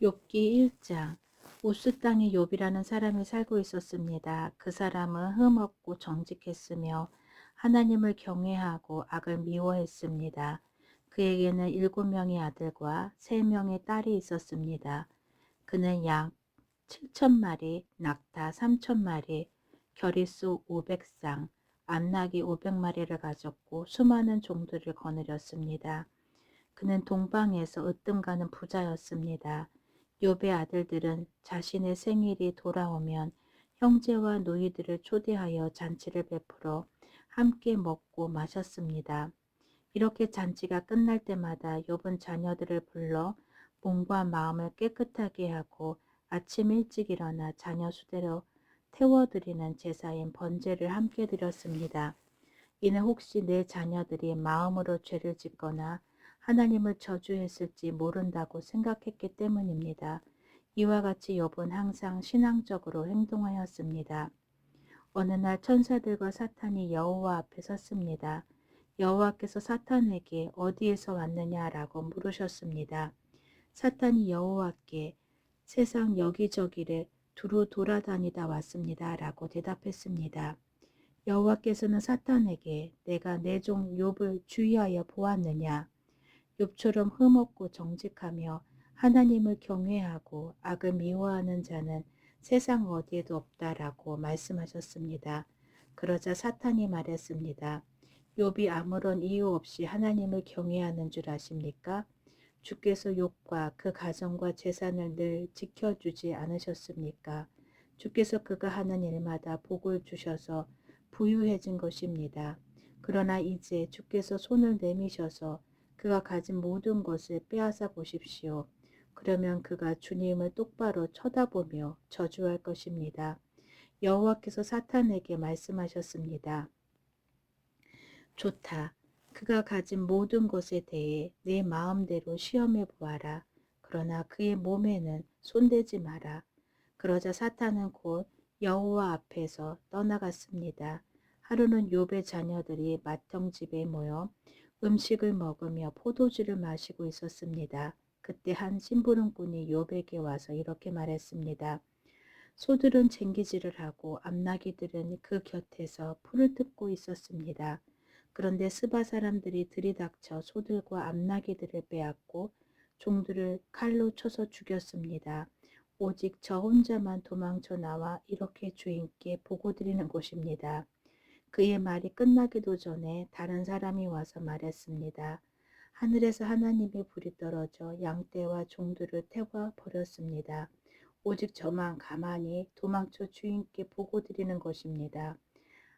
욥기 1장. 우스 땅에 욥이라는 사람이 살고 있었습니다. 그 사람은 흠없고 정직했으며 하나님을 경외하고 악을 미워했습니다. 그에게는 7명의 아들과 3명의 딸이 있었습니다. 그는 양 7,000마리, 낙타 3,000마리, 겨릿소 500쌍, 암나귀 500마리를 가졌고 수많은 종들을 거느렸습니다. 그는 동방에서 으뜸가는 부자였습니다. 욥의 아들들은 자신의 생일이 돌아오면 형제와 노이들을 초대하여 잔치를 베풀어 함께 먹고 마셨습니다. 이렇게 잔치가 끝날 때마다 욥은 자녀들을 불러 몸과 마음을 깨끗하게 하고 아침 일찍 일어나 자녀 수대로 태워드리는 제사인 번제를 함께 드렸습니다. 이는 혹시 내 자녀들이 마음으로 죄를 짓거나 하나님을 저주했을지 모른다고 생각했기 때문입니다. 이와 같이 욥은 항상 신앙적으로 행동하였습니다. 어느 날 천사들과 사탄이 여호와 앞에 섰습니다. 여호와께서 사탄에게 어디에서 왔느냐라고 물으셨습니다. 사탄이 여호와께 세상 여기저기를 두루 돌아다니다 왔습니다. 라고 대답했습니다. 여호와께서는 사탄에게 내가 내 종 욥을 주의하여 보았느냐? 욥처럼 흠없고 정직하며 하나님을 경외하고 악을 미워하는 자는 세상 어디에도 없다라고 말씀하셨습니다. 그러자 사탄이 말했습니다. 욥이 아무런 이유 없이 하나님을 경외하는 줄 아십니까? 주께서 욥과 그 가정과 재산을 늘 지켜주지 않으셨습니까? 주께서 그가 하는 일마다 복을 주셔서 부유해진 것입니다. 그러나 이제 주께서 손을 내미셔서 그가 가진 모든 것을 빼앗아 보십시오. 그러면 그가 주님을 똑바로 쳐다보며 저주할 것입니다. 여호와께서 사탄에게 말씀하셨습니다. 좋다. 그가 가진 모든 것에 대해 내 마음대로 시험해 보아라. 그러나 그의 몸에는 손대지 마라. 그러자 사탄은 곧 여호와 앞에서 떠나갔습니다. 하루는 욥의 자녀들이 맏형집에 모여 음식을 먹으며 포도주를 마시고 있었습니다. 그때 한 심부름꾼이 욥에게 와서 이렇게 말했습니다. 소들은 쟁기질을 하고 암나귀들은 그 곁에서 풀을 뜯고 있었습니다. 그런데 스바 사람들이 들이닥쳐 소들과 암나귀들을 빼앗고 종들을 칼로 쳐서 죽였습니다. 오직 저 혼자만 도망쳐 나와 이렇게 주인께 보고드리는 것입니다. 그의 말이 끝나기도 전에 다른 사람이 와서 말했습니다. 하늘에서 하나님의 불이 떨어져 양떼와 종들을 태워 버렸습니다. 오직 저만 가만히 도망쳐 주인께 보고드리는 것입니다.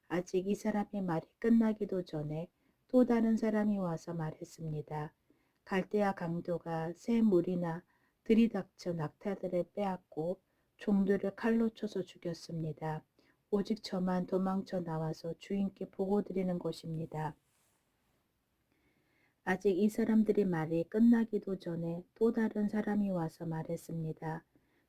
아직 이 사람의 말이 끝나기도 전에 또 다른 사람이 와서 말했습니다. 갈대아 강도가 새 물이나 들이닥쳐 낙타들을 빼앗고 종들을 칼로 쳐서 죽였습니다. 오직 저만 도망쳐 나와서 주인께 보고드리는 것입니다. 아직 이 사람들의 말이 끝나기도 전에 또 다른 사람이 와서 말했습니다.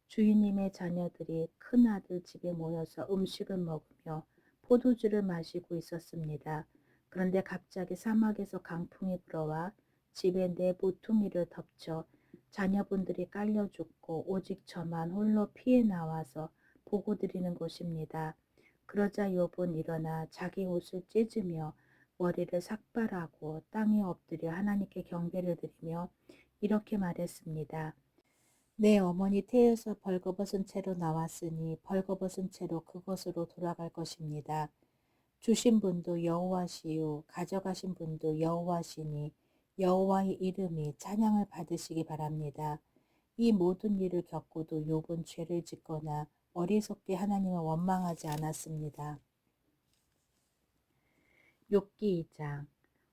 주인님의 자녀들이 큰아들 집에 모여서 음식을 먹으며 포도주를 마시고 있었습니다. 그런데 갑자기 사막에서 강풍이 불어와 집의 내 모퉁이를 덮쳐 자녀분들이 깔려 죽고 오직 저만 홀로 피해 나와서 보고드리는 것입니다. 그러자 욥은 일어나 자기 옷을 찢으며 머리를 삭발하고 땅에 엎드려 하나님께 경배를 드리며 이렇게 말했습니다. 내 어머니 태에서 벌거벗은 채로 나왔으니 벌거벗은 채로 그것으로 돌아갈 것입니다. 주신 분도 여호와시요 가져가신 분도 여호와시니 여호와의 이름이 찬양을 받으시기 바랍니다. 이 모든 일을 겪고도 욥은 죄를 짓거나 어리석게 하나님을 원망하지 않았습니다. 욥기 2장.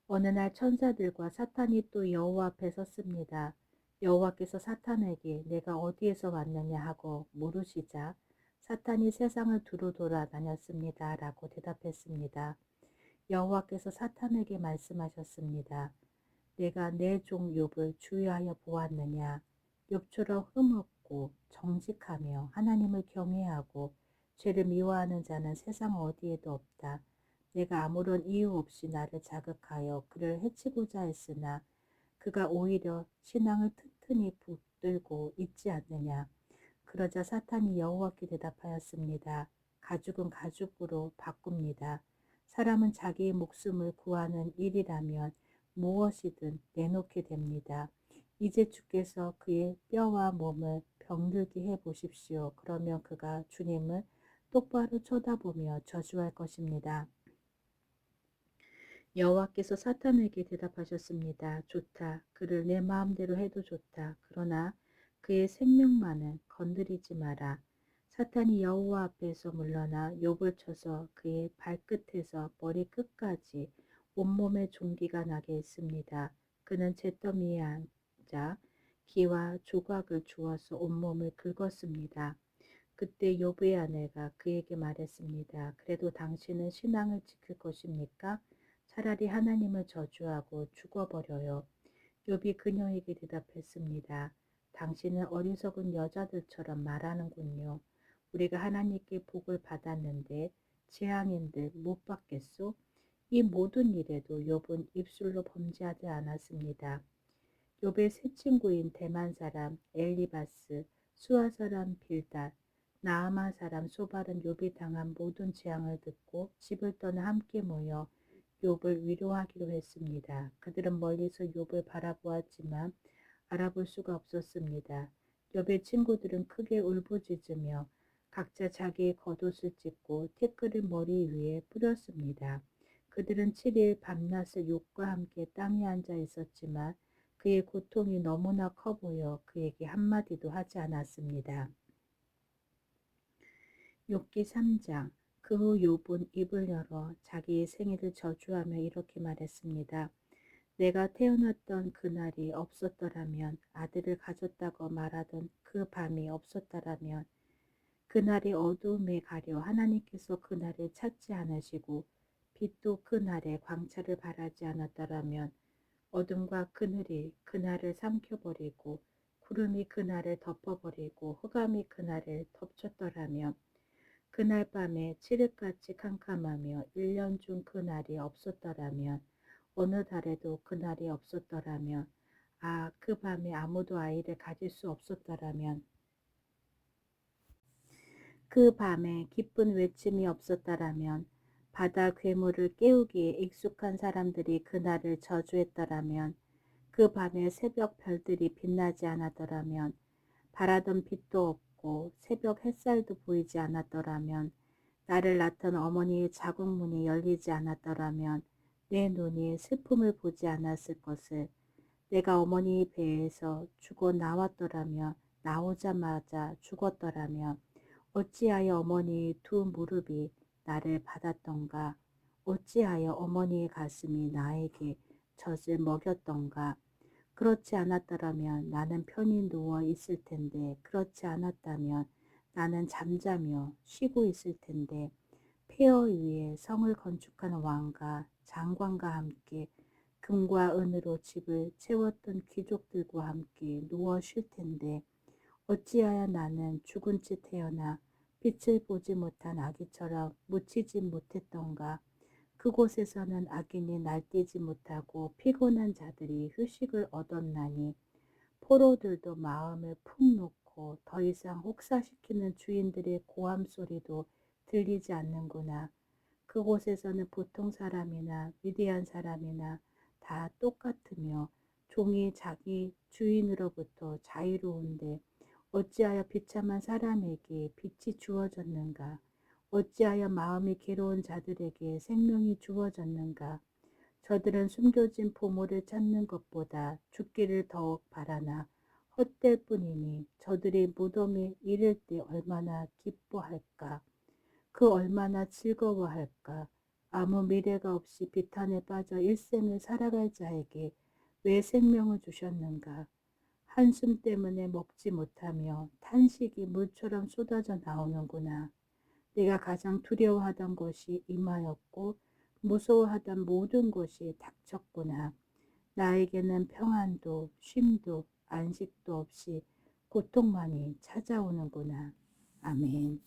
어느 날 천사들과 사탄이 또 여호와 앞에 섰습니다. 여호와께서 사탄에게 내가 어디에서 왔느냐 하고 물으시자 사탄이 세상을 두루 돌아다녔습니다. 라고 대답했습니다. 여호와께서 사탄에게 말씀하셨습니다. 내가 내 종 욥을 주의하여 보았느냐. 욥처럼 흠없고 정직하며 하나님을 경외하고 죄를 미워하는 자는 세상 어디에도 없다. 내가 아무런 이유 없이 나를 자극하여 그를 해치고자 했으나 그가 오히려 신앙을 튼튼히 붙들고 있지 않느냐. 그러자 사탄이 여호와께 대답하였습니다. 가죽은 가죽으로 바꿉니다. 사람은 자기의 목숨을 구하는 일이라면 무엇이든 내놓게 됩니다. 이제 주께서 그의 뼈와 몸을 병들게 해 보십시오. 그러면 그가 주님을 똑바로 쳐다보며 저주할 것입니다. 여호와께서 사탄에게 대답하셨습니다. 좋다. 그를 내 마음대로 해도 좋다. 그러나 그의 생명만은 건드리지 마라. 사탄이 여호와 앞에서 물러나 욥을 쳐서 그의 발끝에서 머리끝까지 온몸에 종기가 나게 했습니다. 그는 잿더미에 앉아 기와 조각을 주어서 온몸을 긁었습니다. 그때 욥의 아내가 그에게 말했습니다. 그래도 당신은 신앙을 지킬 것입니까? 차라리 하나님을 저주하고 죽어버려요. 욥이 그녀에게 대답했습니다. 당신은 어리석은 여자들처럼 말하는군요. 우리가 하나님께 복을 받았는데 재앙인들 못 받겠소? 이 모든 일에도 욥은 입술로 범죄하지 않았습니다. 욥의 세 친구인 대만 사람 엘리바스, 수아 사람 빌닷, 나아만 사람 소발은 욥이 당한 모든 재앙을 듣고 집을 떠나 함께 모여 욥을 위로하기로 했습니다. 그들은 멀리서 욥을 바라보았지만 알아볼 수가 없었습니다. 욥의 친구들은 크게 울부짖으며 각자 자기의 겉옷을 찢고 티끌을 머리 위에 뿌렸습니다. 그들은 7일 밤낮을 욥과 함께 땅에 앉아 있었지만 그의 고통이 너무나 커 보여 그에게 한마디도 하지 않았습니다. 욥기 3장. 그 후 욥은 입을 열어 자기의 생일을 저주하며 이렇게 말했습니다. 내가 태어났던 그날이 없었더라면, 아들을 가졌다고 말하던 그 밤이 없었더라면, 그날이 어두움에 가려 하나님께서 그날을 찾지 않으시고 빛도 그날의 광채를 바라지 않았더라면, 어둠과 그늘이 그날을 삼켜버리고 구름이 그날을 덮어버리고 흑암이 그날을 덮쳤더라면, 그날 밤에 칠흑같이 캄캄하며 1년 중 그날이 없었더라면, 어느 달에도 그날이 없었더라면, 그 밤에 아무도 아이를 가질 수 없었더라면, 그 밤에 기쁜 외침이 없었더라면, 바다 괴물을 깨우기에 익숙한 사람들이 그날을 저주했더라면, 그 밤에 새벽 별들이 빛나지 않았더라면, 바라던 빛도 없고 새벽 햇살도 보이지 않았더라면, 나를 낳던 어머니의 자궁문이 열리지 않았더라면 내 눈이 슬픔을 보지 않았을 것을, 내가 어머니의 배에서 죽어 나왔더라면, 나오자마자 죽었더라면, 어찌하여 어머니의 두 무릎이 나를 받았던가? 어찌하여 어머니의 가슴이 나에게 젖을 먹였던가? 그렇지 않았더라면 나는 편히 누워 있을 텐데, 그렇지 않았다면 나는 잠자며 쉬고 있을 텐데, 폐허 위에 성을 건축한 왕과 장관과 함께 금과 은으로 집을 채웠던 귀족들과 함께 누워 쉴 텐데, 어찌하여 나는 죽은 채 태어나 빛을 보지 못한 아기처럼 묻히지 못했던가? 그곳에서는 악인이 날뛰지 못하고 피곤한 자들이 휴식을 얻었나니, 포로들도 마음을 푹 놓고 더 이상 혹사시키는 주인들의 고함 소리도 들리지 않는구나. 그곳에서는 보통 사람이나 위대한 사람이나 다 똑같으며 종이 자기 주인으로부터 자유로운데, 어찌하여 비참한 사람에게 빛이 주어졌는가? 어찌하여 마음이 괴로운 자들에게 생명이 주어졌는가? 저들은 숨겨진 보물을 찾는 것보다 죽기를 더욱 바라나 헛될 뿐이니, 저들이 무덤에 이를 때 얼마나 기뻐할까? 그 얼마나 즐거워할까? 아무 미래가 없이 비탄에 빠져 일생을 살아갈 자에게 왜 생명을 주셨는가? 한숨 때문에 먹지 못하며 탄식이 물처럼 쏟아져 나오는구나. 내가 가장 두려워하던 것이 임하였고 무서워하던 모든 것이 닥쳤구나. 나에게는 평안도 쉼도 안식도 없이 고통만이 찾아오는구나. 아멘.